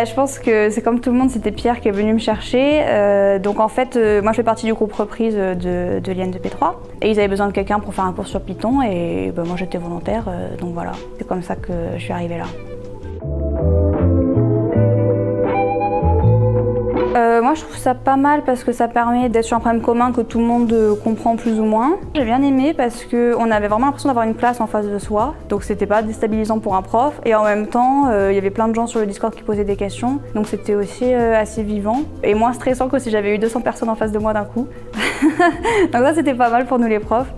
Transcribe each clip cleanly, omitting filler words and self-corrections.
Je pense que c'est comme tout le monde, c'était Pierre qui est venu me chercher. Donc en fait, moi je fais partie du groupe reprise de l'INDP3 et ils avaient besoin de quelqu'un pour faire un cours sur Python et moi j'étais volontaire, donc voilà, c'est comme ça que je suis arrivée là. Moi je trouve ça pas mal parce que ça permet d'être sur un problème commun que tout le monde comprend plus ou moins. J'ai bien aimé parce qu'on avait vraiment l'impression d'avoir une classe en face de soi, donc c'était pas déstabilisant pour un prof et en même temps il y avait plein de gens sur le Discord qui posaient des questions, donc c'était aussi assez vivant et moins stressant que si j'avais eu 200 personnes en face de moi d'un coup. Donc ça c'était pas mal pour nous les profs.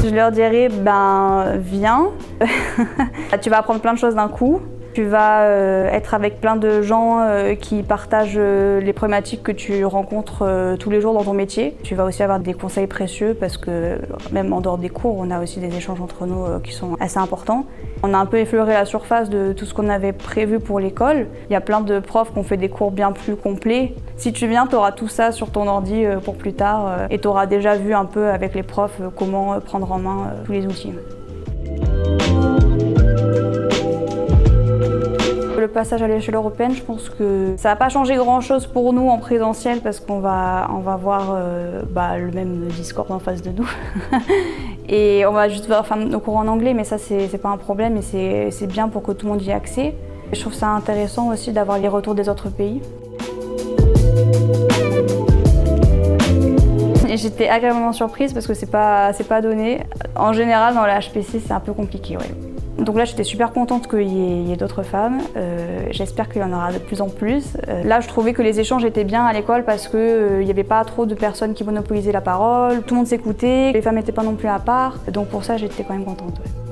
Je leur dirais viens, tu vas apprendre plein de choses d'un coup. Tu vas être avec plein de gens qui partagent les problématiques que tu rencontres tous les jours dans ton métier. Tu vas aussi avoir des conseils précieux parce que même en dehors des cours, on a aussi des échanges entre nous qui sont assez importants. On a un peu effleuré la surface de tout ce qu'on avait prévu pour l'école. Il y a plein de profs qui ont fait des cours bien plus complets. Si tu viens, tu auras tout ça sur ton ordi pour plus tard et tu auras déjà vu un peu avec les profs comment prendre en main tous les outils. Le passage à l'échelle européenne, je pense que ça n'a pas changé grand-chose pour nous en présentiel parce qu'on va voir le même Discord en face de nous. Et on va juste faire nos cours en anglais, mais ça c'est pas un problème et c'est bien pour que tout le monde y ait accès. Je trouve ça intéressant aussi d'avoir les retours des autres pays. Et j'étais agréablement surprise parce que c'est pas donné. En général, dans le HPC, c'est un peu compliqué. Ouais. Donc là, j'étais super contente qu'il y ait d'autres femmes. J'espère qu'il y en aura de plus en plus. Là, je trouvais que les échanges étaient bien à l'école parce qu'il n'y avait pas trop de personnes qui monopolisaient la parole. Tout le monde s'écoutait, les femmes n'étaient pas non plus à part. Donc pour ça, j'étais quand même contente. Ouais.